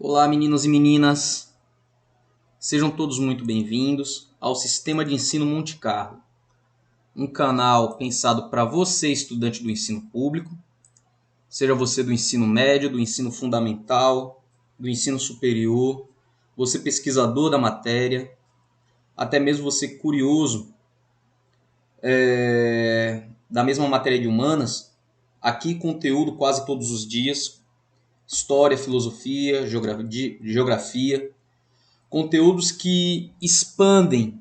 Olá, meninos e meninas. Sejam todos muito bem-vindos ao Sistema de Ensino Monte Carlo, um canal pensado para você, estudante do ensino público, seja você do ensino médio, do ensino fundamental, do ensino superior, você pesquisador da matéria, até mesmo você curioso da mesma matéria de humanas. Aqui conteúdo quase todos os dias, história, filosofia, geografia, conteúdos que expandem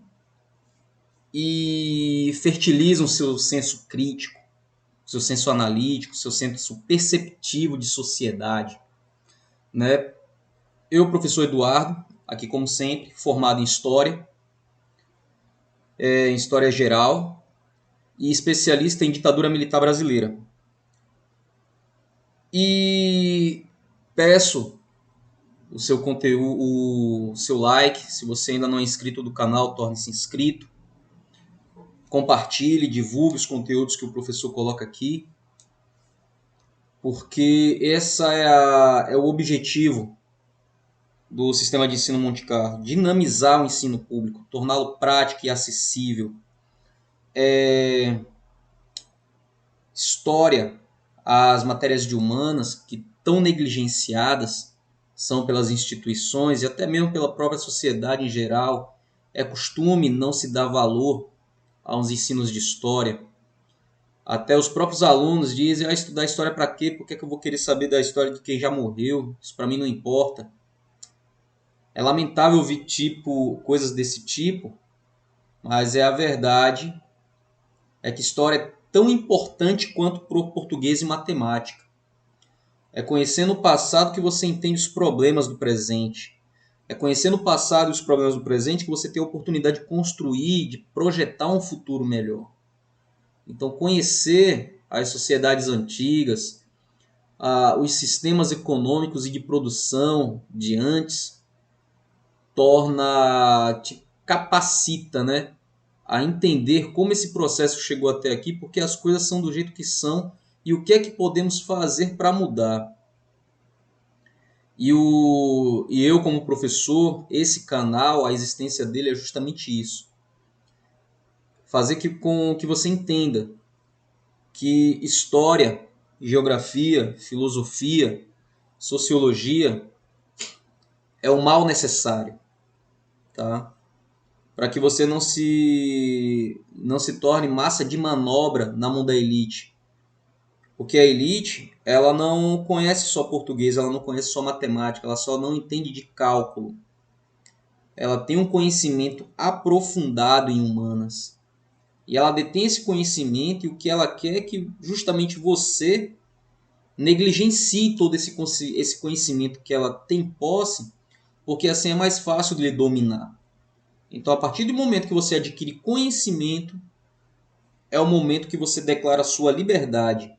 e fertilizam seu senso crítico, seu senso analítico, seu senso perceptivo de sociedade, né? Eu, professor Eduardo, aqui como sempre, formado em História Geral e especialista em ditadura militar brasileira. E peço o seu conteúdo, o seu like. Se você ainda não é inscrito do canal, torne-se inscrito. Compartilhe, divulgue os conteúdos que o professor coloca aqui, porque essa é o objetivo do sistema de ensino Monte Carlo: dinamizar o ensino público, torná-lo prático e acessível. História, as matérias de humanas, que tão negligenciadas são pelas instituições e até mesmo pela própria sociedade em geral. É costume não se dar valor aos ensinos de história. Até os próprios alunos dizem: estudar história para quê? Por que eu vou querer saber da história de quem já morreu? Isso para mim não importa. É lamentável ouvir coisas desse tipo, mas a verdade é que história é tão importante quanto português e matemática. É conhecendo o passado que você entende os problemas do presente. É conhecendo o passado e os problemas do presente que você tem a oportunidade de construir, de projetar um futuro melhor. Então, conhecer as sociedades antigas, os sistemas econômicos e de produção de antes, te capacita, né, a entender como esse processo chegou até aqui, porque as coisas são do jeito que são e o que é que podemos fazer para mudar. E eu, como professor, esse canal, a existência dele é justamente isso. Fazer com que você entenda que história, geografia, filosofia, sociologia é o mal necessário, tá? Para que você não se torne massa de manobra na mão da elite. Porque a elite, ela não conhece só português, ela não conhece só matemática, ela só não entende de cálculo. Ela tem um conhecimento aprofundado em humanas. E ela detém esse conhecimento, e o que ela quer é que justamente você negligencie todo esse conhecimento que ela tem posse, porque assim é mais fácil de lhe dominar. Então, a partir do momento que você adquire conhecimento, é o momento que você declara sua liberdade.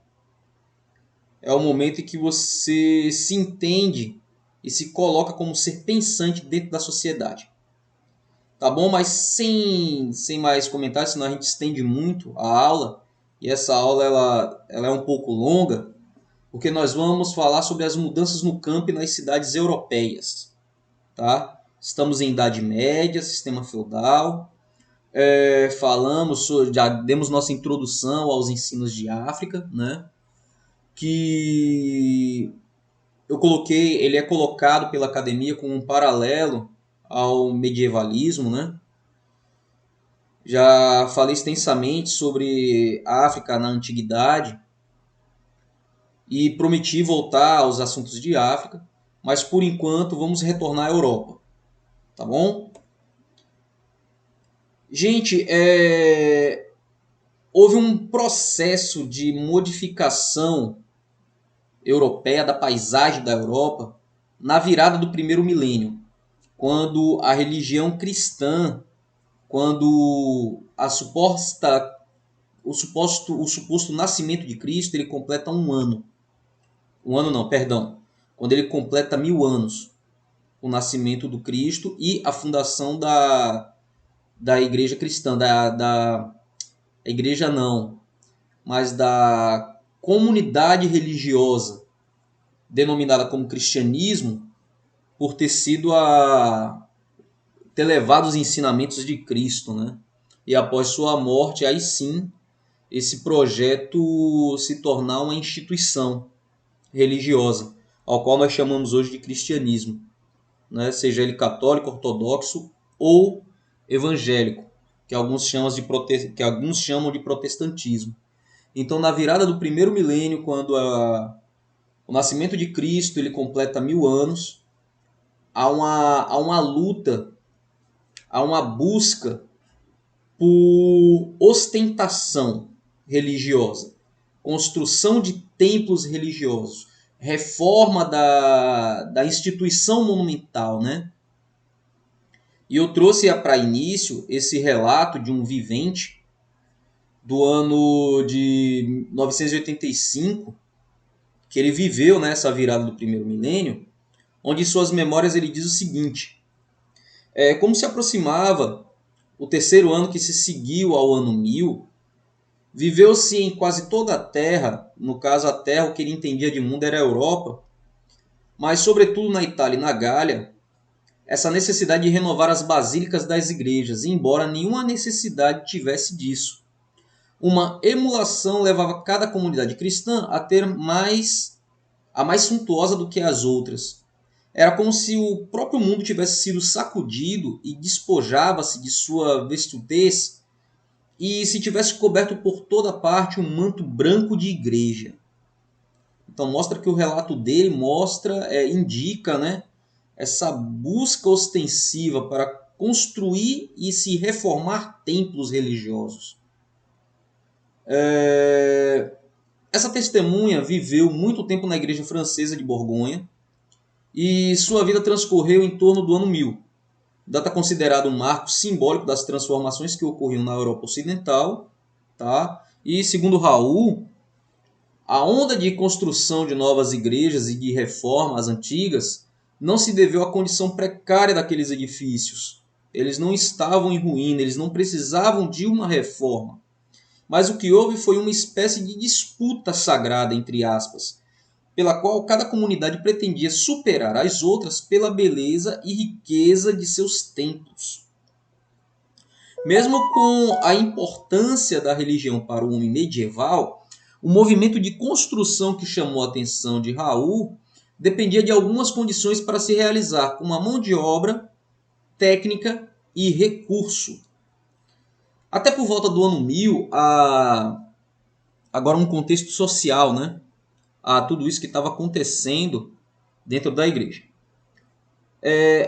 É o momento em que você se entende e se coloca como ser pensante dentro da sociedade. Tá bom? Mas sem mais comentários, senão a gente estende muito a aula. E essa aula ela é um pouco longa, porque nós vamos falar sobre as mudanças no campo e nas cidades europeias. Tá? Estamos em Idade Média, sistema feudal. Já demos nossa introdução aos ensinos de África, né? Que ele é colocado pela academia como um paralelo ao medievalismo, né? Já falei extensamente sobre a África na antiguidade e prometi voltar aos assuntos de África, mas por enquanto vamos retornar à Europa, tá bom? Gente, houve um processo de modificação europeia da paisagem da Europa na virada do primeiro milênio, quando a religião cristã, quando o suposto nascimento de Cristo, ele completa um ano. Um ano não, perdão. Quando ele completa 1000 anos, o nascimento do Cristo e a fundação da igreja cristã, da igreja não, mas da comunidade religiosa denominada como cristianismo, por ter sido a ter levado os ensinamentos de Cristo, né? E após sua morte, aí sim, esse projeto se tornar uma instituição religiosa, ao qual nós chamamos hoje de cristianismo, né? Seja ele católico, ortodoxo ou evangélico, que alguns chamam de protestantismo. Então, na virada do primeiro milênio, quando o nascimento de Cristo ele completa 1000 anos, há uma luta, há uma busca por ostentação religiosa, construção de templos religiosos, reforma da instituição monumental, né? E eu trouxe para início esse relato de um vivente do ano de 985, que ele viveu nessa virada do primeiro milênio, onde em suas memórias ele diz o seguinte: como se aproximava o terceiro ano que se seguiu ao ano 1000, viveu-se em quase toda a Terra, no caso a Terra, o que ele entendia de mundo era a Europa, mas sobretudo na Itália e na Gália, essa necessidade de renovar as basílicas das igrejas, embora nenhuma necessidade tivesse disso. Uma emulação levava cada comunidade cristã a ter a mais suntuosa do que as outras. Era como se o próprio mundo tivesse sido sacudido e despojava-se de sua vestidez e se tivesse coberto por toda parte um manto branco de igreja. Então mostra que o relato dele indica, né, essa busca ostensiva para construir e se reformar templos religiosos. Essa testemunha viveu muito tempo na igreja francesa de Borgonha e sua vida transcorreu em torno do ano 1000. Data considerada um marco simbólico das transformações que ocorriam na Europa Ocidental. Tá? E, segundo Raul, a onda de construção de novas igrejas e de reforma às antigas não se deveu à condição precária daqueles edifícios. Eles não estavam em ruína, eles não precisavam de uma reforma. Mas o que houve foi uma espécie de disputa sagrada, entre aspas, pela qual cada comunidade pretendia superar as outras pela beleza e riqueza de seus templos. Mesmo com a importância da religião para o homem medieval, o movimento de construção que chamou a atenção de Raul dependia de algumas condições para se realizar, como a mão de obra, técnica e recurso. Até por volta do ano 1000, agora um contexto social, né? A tudo isso que estava acontecendo dentro da igreja.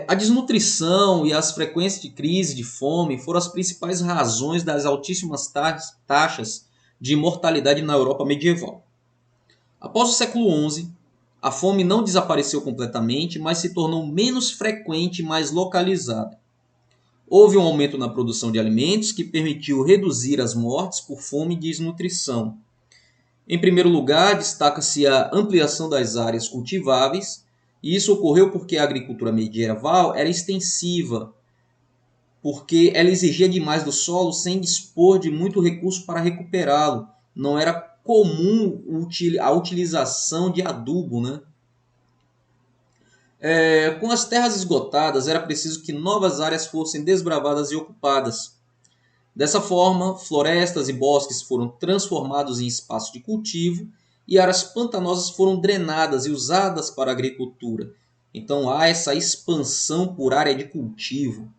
A desnutrição e as frequências de crise de fome foram as principais razões das altíssimas taxas de mortalidade na Europa medieval. Após o século XI, a fome não desapareceu completamente, mas se tornou menos frequente e mais localizada. Houve um aumento na produção de alimentos que permitiu reduzir as mortes por fome e desnutrição. Em primeiro lugar, destaca-se a ampliação das áreas cultiváveis, e isso ocorreu porque a agricultura medieval era extensiva, porque ela exigia demais do solo sem dispor de muito recurso para recuperá-lo. Não era comum a utilização de adubo, né? Com as terras esgotadas, era preciso que novas áreas fossem desbravadas e ocupadas. Dessa forma, florestas e bosques foram transformados em espaços de cultivo e áreas pantanosas foram drenadas e usadas para a agricultura. Então há essa expansão por área de cultivo.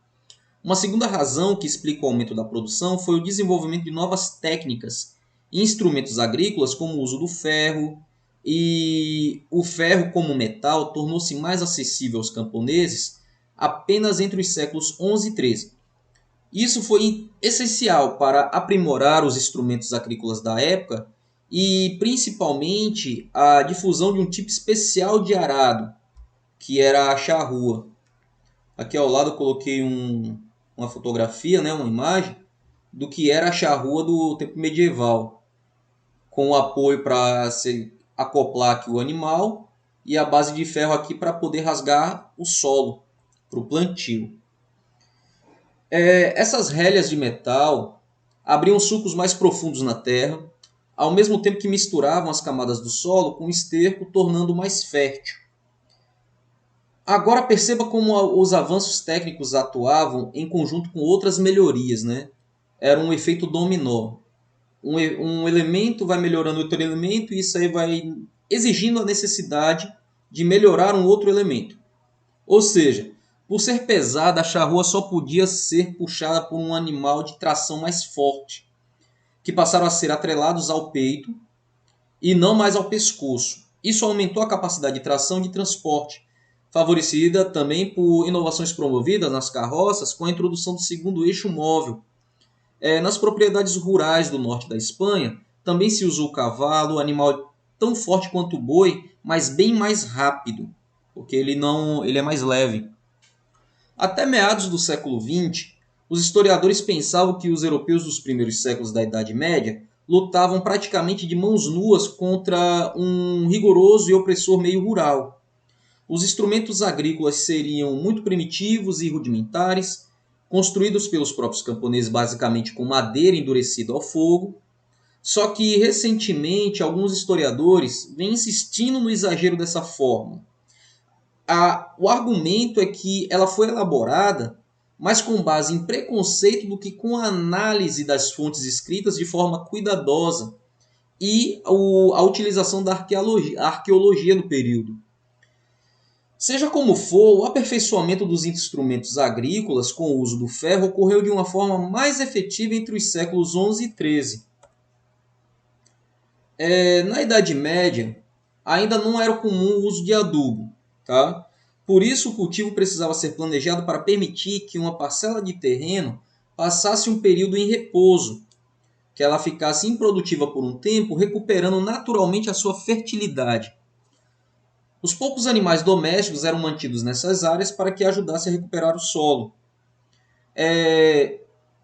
Uma segunda razão que explica o aumento da produção foi o desenvolvimento de novas técnicas e instrumentos agrícolas, como o uso do ferro, e o ferro como metal tornou-se mais acessível aos camponeses apenas entre os séculos XI e XIII. Isso foi essencial para aprimorar os instrumentos agrícolas da época e, principalmente, a difusão de um tipo especial de arado, que era a charrua. Aqui ao lado eu coloquei uma fotografia, né, uma imagem, do que era a charrua do tempo medieval, com o apoio para se acoplar aqui o animal e a base de ferro aqui para poder rasgar o solo para o plantio. Essas relhas de metal abriam sulcos mais profundos na terra, ao mesmo tempo que misturavam as camadas do solo com o esterco, tornando mais fértil. Agora perceba como os avanços técnicos atuavam em conjunto com outras melhorias, né? Era um efeito dominó. Um elemento vai melhorando outro elemento e isso aí vai exigindo a necessidade de melhorar um outro elemento. Ou seja, por ser pesada, a charrua só podia ser puxada por um animal de tração mais forte, que passaram a ser atrelados ao peito e não mais ao pescoço. Isso aumentou a capacidade de tração e de transporte, favorecida também por inovações promovidas nas carroças com a introdução do segundo eixo móvel. Nas propriedades rurais do norte da Espanha, também se usou o cavalo, animal tão forte quanto o boi, mas bem mais rápido, porque ele é mais leve. Até meados do século XX, os historiadores pensavam que os europeus dos primeiros séculos da Idade Média lutavam praticamente de mãos nuas contra um rigoroso e opressor meio rural. Os instrumentos agrícolas seriam muito primitivos e rudimentares, construídos pelos próprios camponeses basicamente com madeira endurecida ao fogo. Só que recentemente alguns historiadores vêm insistindo no exagero dessa forma. O argumento é que ela foi elaborada mais com base em preconceito do que com análise das fontes escritas de forma cuidadosa e a utilização da arqueologia no período. Seja como for, o aperfeiçoamento dos instrumentos agrícolas com o uso do ferro ocorreu de uma forma mais efetiva entre os séculos XI e XIII. Na Idade Média, ainda não era comum o uso de adubo, tá? Por isso, o cultivo precisava ser planejado para permitir que uma parcela de terreno passasse um período em repouso, que ela ficasse improdutiva por um tempo, recuperando naturalmente a sua fertilidade. Os poucos animais domésticos eram mantidos nessas áreas para que ajudasse a recuperar o solo.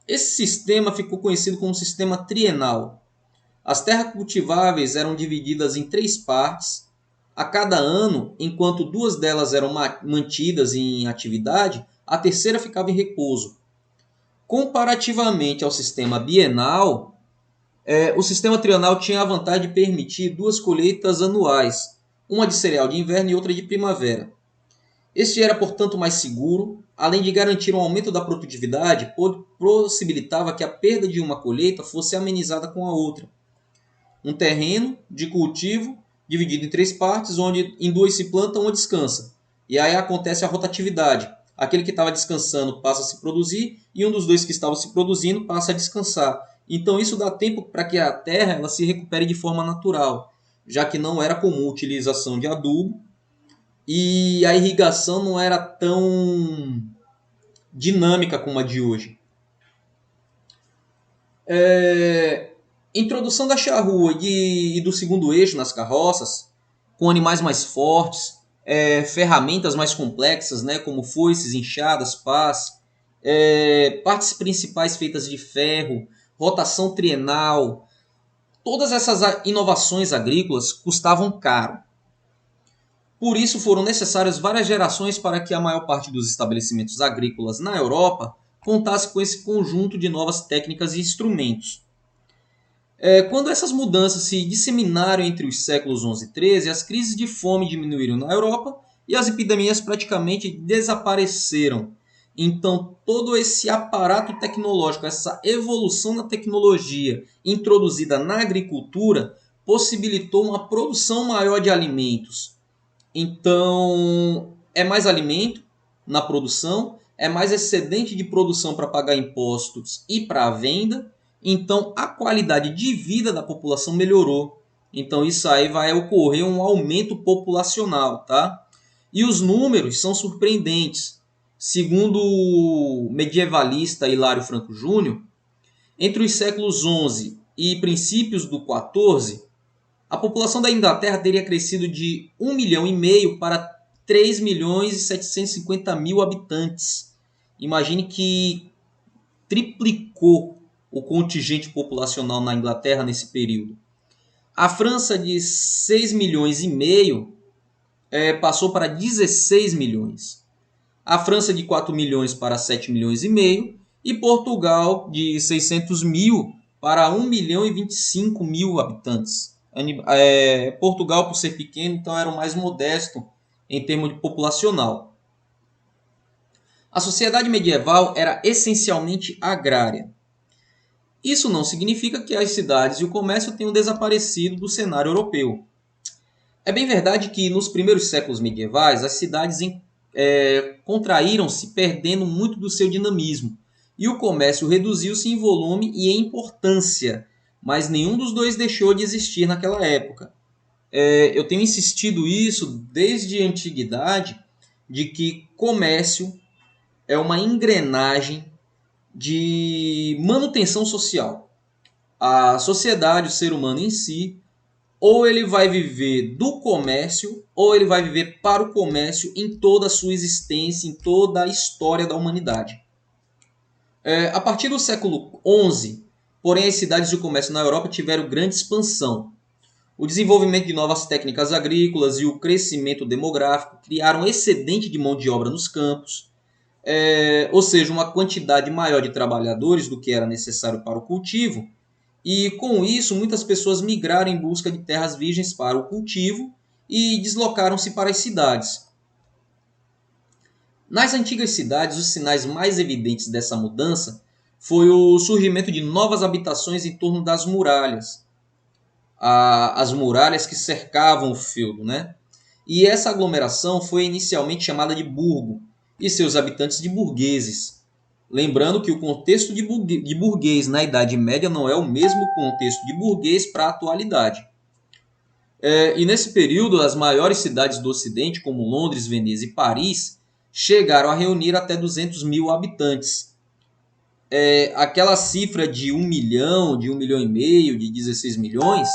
Esse sistema ficou conhecido como sistema trienal. As terras cultiváveis eram divididas em 3 partes a cada ano, enquanto 2 delas eram mantidas em atividade, a terceira ficava em repouso. Comparativamente ao sistema bienal, o sistema trienal tinha a vantagem de permitir 2 colheitas anuais, uma de cereal de inverno e outra de primavera. Este era, portanto, mais seguro, além de garantir um aumento da produtividade, possibilitava que a perda de uma colheita fosse amenizada com a outra. Um terreno de cultivo dividido em 3 partes, onde em 2 se planta, uma descansa. E aí acontece a rotatividade. Aquele que estava descansando passa a se produzir e um dos 2 que estava se produzindo passa a descansar. Então isso dá tempo para que a terra ela se recupere de forma natural, já que não era comum a utilização de adubo e a irrigação não era tão dinâmica como a de hoje. Introdução da charrua e do segundo eixo nas carroças, com animais mais fortes, ferramentas mais complexas, né, como foices, enxadas, pás, partes principais feitas de ferro, rotação trienal. Todas essas inovações agrícolas custavam caro. Por isso foram necessárias várias gerações para que a maior parte dos estabelecimentos agrícolas na Europa contasse com esse conjunto de novas técnicas e instrumentos. Quando essas mudanças se disseminaram entre os séculos XI e XIII, as crises de fome diminuíram na Europa e as epidemias praticamente desapareceram. Então, todo esse aparato tecnológico, essa evolução na tecnologia introduzida na agricultura, possibilitou uma produção maior de alimentos. Então, é mais alimento na produção, é mais excedente de produção para pagar impostos e para a venda. Então, a qualidade de vida da população melhorou. Então, isso aí vai ocorrer um aumento populacional, tá? E os números são surpreendentes. Segundo o medievalista Hilário Franco Júnior, entre os séculos XI e princípios do XIV, a população da Inglaterra teria crescido de 1,5 milhão para 3 milhões e 750 mil habitantes. Imagine que triplicou o contingente populacional na Inglaterra nesse período. A França, de 6 milhões e meio, passou para 16 milhões. A França, de 4 milhões para 7 milhões e meio. E Portugal, de 600 mil para 1 milhão e 25 mil habitantes. Portugal, por ser pequeno, então era o mais modesto em termos de populacional. A sociedade medieval era essencialmente agrária. Isso não significa que as cidades e o comércio tenham desaparecido do cenário europeu. É bem verdade que nos primeiros séculos medievais as cidades contraíram-se, perdendo muito do seu dinamismo, e o comércio reduziu-se em volume e em importância, mas nenhum dos dois deixou de existir naquela época. Eu tenho insistido isso desde a antiguidade, de que comércio é uma engrenagem de manutenção social. A sociedade, o ser humano em si, ou ele vai viver do comércio, ou ele vai viver para o comércio em toda a sua existência, em toda a história da humanidade. A partir do século XI, porém, as cidades e o comércio na Europa tiveram grande expansão. O desenvolvimento de novas técnicas agrícolas e o crescimento demográfico criaram excedente de mão de obra nos campos, ou seja, uma quantidade maior de trabalhadores do que era necessário para o cultivo, e com isso muitas pessoas migraram em busca de terras virgens para o cultivo e deslocaram-se para as cidades. Nas antigas cidades, os sinais mais evidentes dessa mudança foi o surgimento de novas habitações em torno das muralhas, as muralhas que cercavam o feudo, né? E essa aglomeração foi inicialmente chamada de burgo, e seus habitantes de burgueses. Lembrando que o contexto de burguês na Idade Média não é o mesmo contexto de burguês para a atualidade. E nesse período, as maiores cidades do Ocidente, como Londres, Veneza e Paris, chegaram a reunir até 200 mil habitantes. Aquela cifra de 1 milhão, de 1 milhão e meio, de 16 milhões,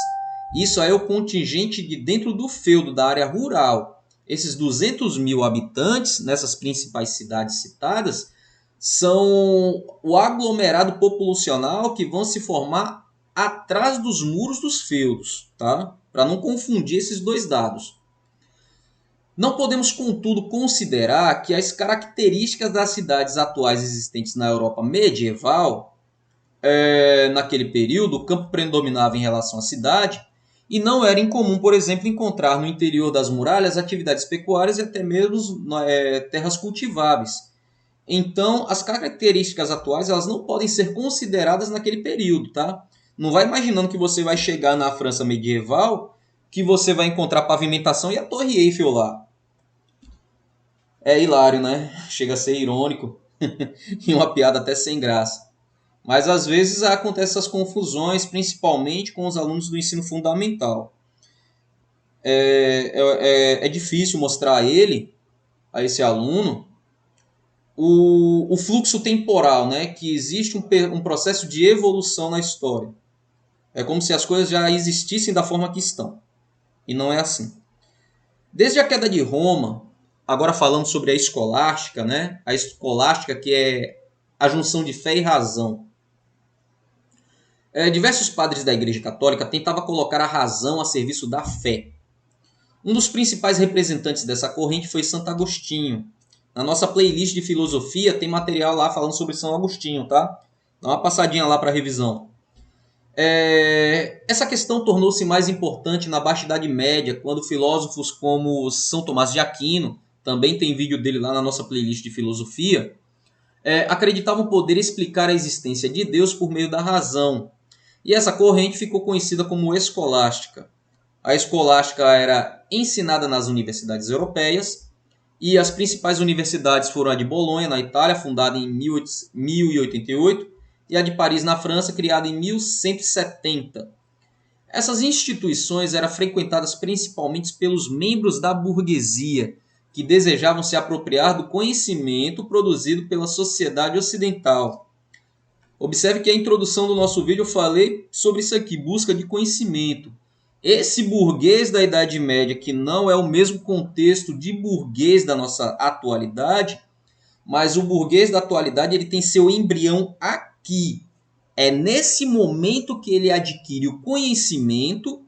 isso é o contingente de dentro do feudo, da área rural. Esses 200 mil habitantes, nessas principais cidades citadas, são o aglomerado populacional que vão se formar atrás dos muros dos feudos, tá? Para não confundir esses dois dados. Não podemos, contudo, considerar que as características das cidades atuais existentes na Europa medieval, naquele período, o campo predominava em relação à cidade, e não era incomum, por exemplo, encontrar no interior das muralhas atividades pecuárias e até mesmo terras cultiváveis. Então, as características atuais elas não podem ser consideradas naquele período, tá? Não vai imaginando que você vai chegar na França medieval, que você vai encontrar pavimentação e a Torre Eiffel lá. É hilário, né? Chega a ser irônico e uma piada até sem graça. Mas às vezes acontecem essas confusões, principalmente com os alunos do ensino fundamental. É difícil mostrar a esse aluno, o fluxo temporal, né? Que existe um processo de evolução na história. É como se as coisas já existissem da forma que estão. E não é assim. Desde a queda de Roma, agora falando sobre a escolástica, né? A escolástica que é a junção de fé e razão. Diversos padres da Igreja Católica tentavam colocar a razão a serviço da fé. Um dos principais representantes dessa corrente foi Santo Agostinho. Na nossa playlist de filosofia tem material lá falando sobre São Agostinho, tá? Dá uma passadinha lá para revisão. Essa questão tornou-se mais importante na Baixa Idade Média, quando filósofos como São Tomás de Aquino, também tem vídeo dele lá na nossa playlist de filosofia, acreditavam poder explicar a existência de Deus por meio da razão. E essa corrente ficou conhecida como escolástica. A escolástica era ensinada nas universidades europeias, e as principais universidades foram a de Bolonha, na Itália, fundada em 1088, e a de Paris, na França, criada em 1170. Essas instituições eram frequentadas principalmente pelos membros da burguesia, que desejavam se apropriar do conhecimento produzido pela sociedade ocidental. Observe que a introdução do nosso vídeo eu falei sobre isso aqui, busca de conhecimento. Esse burguês da Idade Média, que não é o mesmo contexto de burguês da nossa atualidade, mas o burguês da atualidade ele tem seu embrião aqui. É nesse momento que ele adquire o conhecimento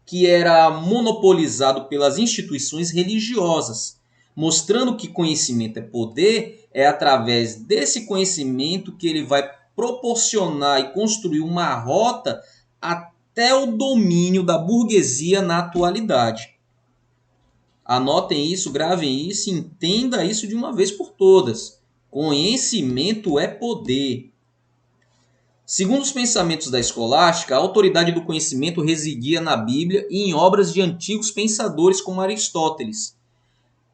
que era monopolizado pelas instituições religiosas, mostrando que conhecimento é poder, é através desse conhecimento que ele vai proporcionar e construir uma rota até o domínio da burguesia na atualidade. Anotem isso, gravem isso e entenda isso de uma vez por todas. Conhecimento é poder. Segundo os pensamentos da escolástica, a autoridade do conhecimento residia na Bíblia e em obras de antigos pensadores como Aristóteles.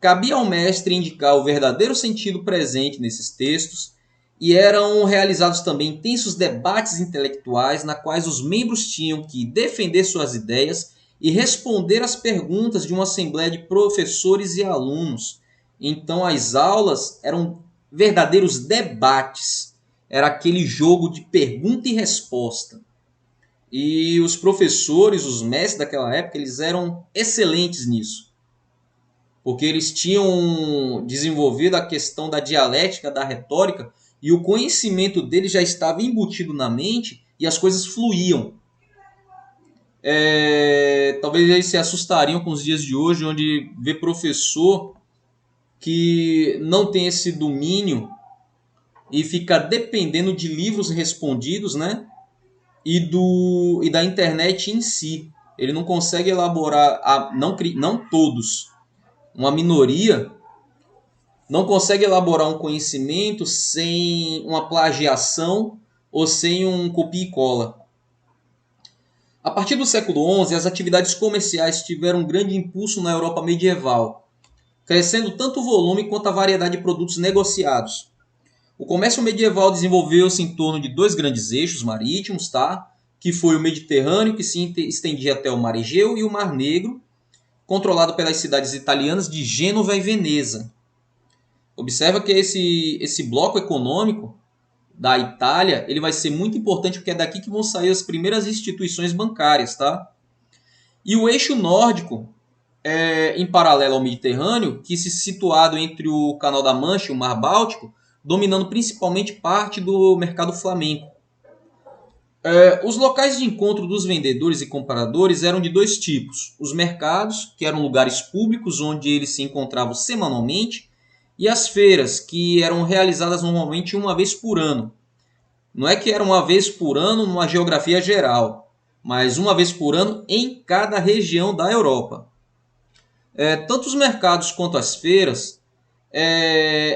Cabia ao mestre indicar o verdadeiro sentido presente nesses textos, e eram realizados também intensos debates intelectuais na quais os membros tinham que defender suas ideias e responder às perguntas de uma assembleia de professores e alunos. Então as aulas eram verdadeiros debates. Era aquele jogo de pergunta e resposta. E os professores, os mestres daquela época, eles eram excelentes nisso. Porque eles tinham desenvolvido a questão da dialética, da retórica, e o conhecimento deles já estava embutido na mente e as coisas fluíam. Talvez eles se assustariam com os dias de hoje, onde vê professor que não tem esse domínio e fica dependendo de livros respondidos, né? E da internet em si. Ele não consegue elaborar, não todos, uma minoria não consegue elaborar um conhecimento sem uma plagiação ou sem um copia e cola. A partir do século XI, as atividades comerciais tiveram um grande impulso na Europa medieval, crescendo tanto o volume quanto a variedade de produtos negociados. O comércio medieval desenvolveu-se em torno de dois grandes eixos marítimos, tá? Que foi o Mediterrâneo, que se estendia até o Mar Egeu, e o Mar Negro, controlado pelas cidades italianas de Gênova e Veneza. Observa que esse bloco econômico da Itália, ele vai ser muito importante porque é daqui que vão sair as primeiras instituições bancárias, tá? E o eixo nórdico, em paralelo ao Mediterrâneo, que se situado entre o Canal da Mancha e o Mar Báltico, dominando principalmente parte do mercado flamenco. Os locais de encontro dos vendedores e compradores eram de dois tipos. Os mercados, que eram lugares públicos onde eles se encontravam semanalmente, e as feiras, que eram realizadas normalmente uma vez por ano. Não é que era uma vez por ano numa geografia geral, mas uma vez por ano em cada região da Europa. Tanto os mercados quanto as feiras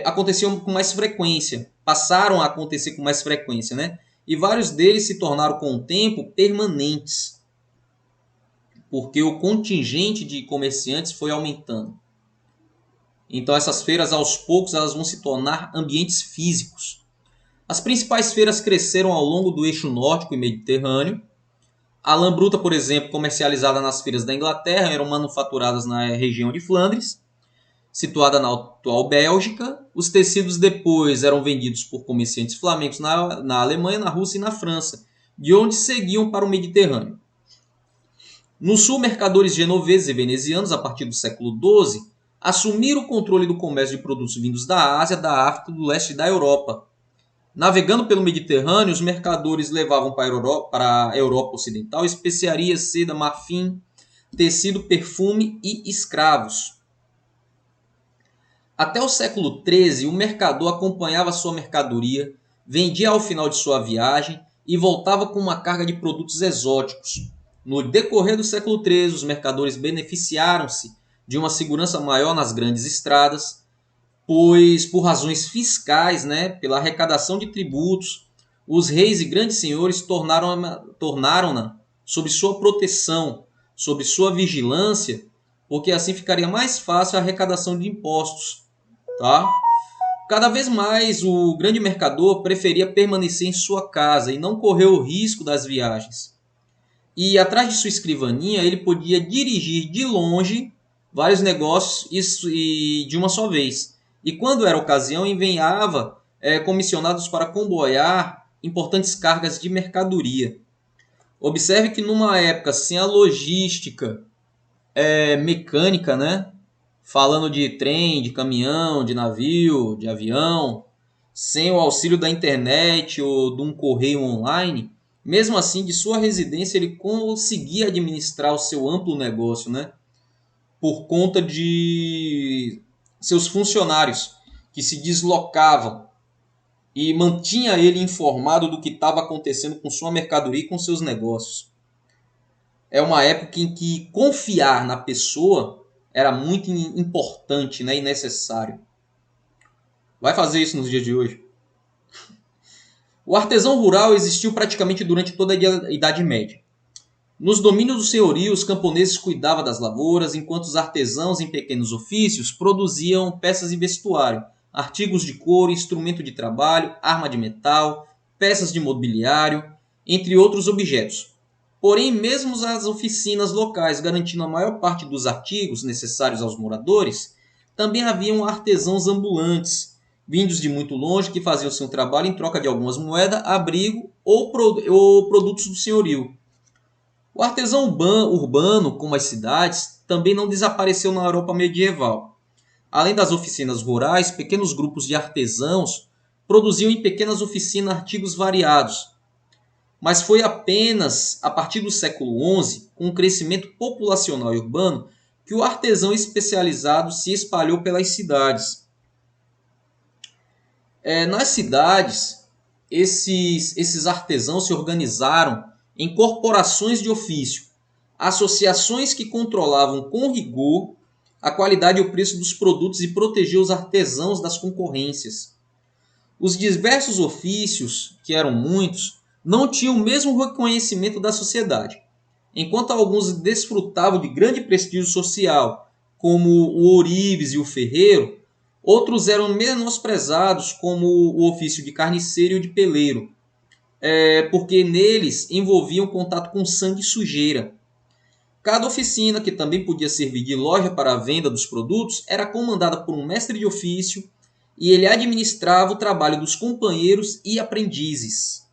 aconteciam com mais frequência, passaram a acontecer com mais frequência, né? E vários deles se tornaram com o tempo permanentes, porque o contingente de comerciantes foi aumentando. Então essas feiras, aos poucos, elas vão se tornar ambientes físicos. As principais feiras cresceram ao longo do eixo nórdico e mediterrâneo. A lã bruta, por exemplo, comercializada nas feiras da Inglaterra, eram manufaturadas na região de Flandres, situada na atual Bélgica. Os tecidos depois eram vendidos por comerciantes flamencos na Alemanha, na Rússia e na França, de onde seguiam para o Mediterrâneo. No sul, mercadores genoveses e venezianos, a partir do século XII, assumiram o controle do comércio de produtos vindos da Ásia, da África, do leste e da Europa. Navegando pelo Mediterrâneo, os mercadores levavam para a Europa Ocidental especiarias, seda, marfim, tecido, perfume e escravos. Até o século XIII, o mercador acompanhava sua mercadoria, vendia ao final de sua viagem e voltava com uma carga de produtos exóticos. No decorrer do século XIII, os mercadores beneficiaram-se de uma segurança maior nas grandes estradas, pois por razões fiscais, né, pela arrecadação de tributos, os reis e grandes senhores tornaram-na sob sua proteção, sob sua vigilância, porque assim ficaria mais fácil a arrecadação de impostos. Tá? Cada vez mais o grande mercador preferia permanecer em sua casa e não correr o risco das viagens. E atrás de sua escrivaninha ele podia dirigir de longe vários negócios e de uma só vez. E quando era ocasião, enviava comissionados para comboiar importantes cargas de mercadoria. Observe que numa época sem a logística mecânica, né? Falando de trem, de caminhão, de navio, de avião, sem o auxílio da internet ou de um correio online, mesmo assim, de sua residência, ele conseguia administrar o seu amplo negócio, né? Por conta de seus funcionários que se deslocavam e mantinha ele informado do que estava acontecendo com sua mercadoria e com seus negócios. É uma época em que confiar na pessoa era muito importante, né, e necessário. Vai fazer isso nos dias de hoje. O artesão rural existiu praticamente durante toda a Idade Média. Nos domínios do senhorio, os camponeses cuidavam das lavouras, enquanto os artesãos em pequenos ofícios produziam peças de vestuário, artigos de couro, instrumento de trabalho, arma de metal, peças de mobiliário, entre outros objetos. Porém, mesmo as oficinas locais garantindo a maior parte dos artigos necessários aos moradores, também haviam artesãos ambulantes, vindos de muito longe, que faziam seu trabalho em troca de algumas moedas, abrigo ou produtos do senhorio. O artesão urbano, como as cidades, também não desapareceu na Europa medieval. Além das oficinas rurais, pequenos grupos de artesãos produziam em pequenas oficinas artigos variados. Mas foi apenas a partir do século XI, com o crescimento populacional e urbano, que o artesão especializado se espalhou pelas cidades. Nas cidades, esses artesãos se organizaram em corporações de ofício, associações que controlavam com rigor a qualidade e o preço dos produtos e protegiam os artesãos das concorrências. Os diversos ofícios, que eram muitos, não tinham o mesmo reconhecimento da sociedade. Enquanto alguns desfrutavam de grande prestígio social, como o ourives e o ferreiro, outros eram menosprezados, como o ofício de carniceiro e o de peleiro, porque neles envolviam contato com sangue e sujeira. Cada oficina, que também podia servir de loja para a venda dos produtos, era comandada por um mestre de ofício e ele administrava o trabalho dos companheiros e aprendizes.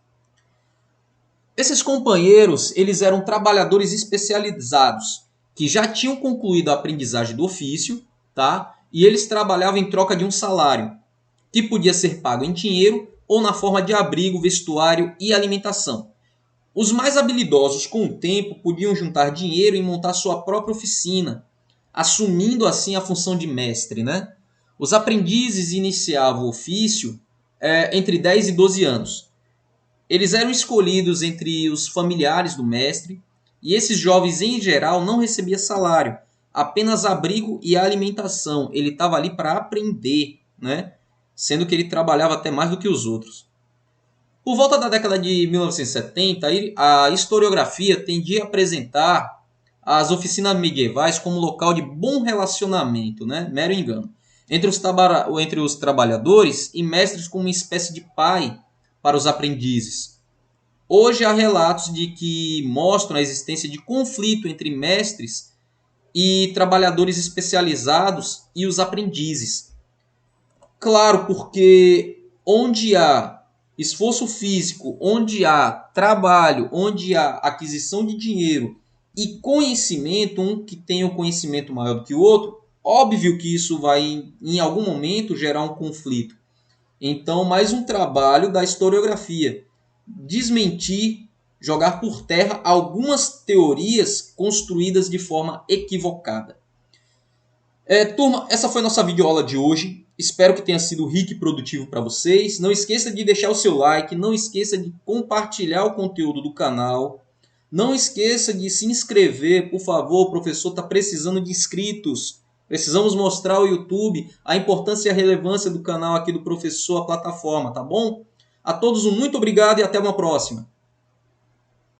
Esses companheiros, eles eram trabalhadores especializados, que já tinham concluído a aprendizagem do ofício, tá? E eles trabalhavam em troca de um salário, que podia ser pago em dinheiro ou na forma de abrigo, vestuário e alimentação. Os mais habilidosos, com o tempo, podiam juntar dinheiro e montar sua própria oficina, assumindo assim a função de mestre, né? Os aprendizes iniciavam o ofício entre 10 e 12 anos. Eles eram escolhidos entre os familiares do mestre, e esses jovens, em geral, não recebiam salário, apenas abrigo e alimentação. Ele estava ali para aprender, né? Sendo que ele trabalhava até mais do que os outros. Por volta da década de 1970, a historiografia tendia a apresentar as oficinas medievais como local de bom relacionamento, né? Mero engano, entre os trabalhadores e mestres como uma espécie de pai para os aprendizes. Hoje há relatos de que mostram a existência de conflito entre mestres e trabalhadores especializados e os aprendizes. Claro, porque onde há esforço físico, onde há trabalho, onde há aquisição de dinheiro e conhecimento, um que tem um conhecimento maior do que o outro, óbvio que isso vai, em algum momento, gerar um conflito. Então, mais um trabalho da historiografia. Desmentir, jogar por terra algumas teorias construídas de forma equivocada. Turma, essa foi a nossa videoaula de hoje. Espero que tenha sido rico e produtivo para vocês. Não esqueça de deixar o seu like, não esqueça de compartilhar o conteúdo do canal. Não esqueça de se inscrever, por favor, o professor está precisando de inscritos. Precisamos mostrar ao YouTube a importância e a relevância do canal aqui do professor, a plataforma, tá bom? A todos um muito obrigado e até uma próxima.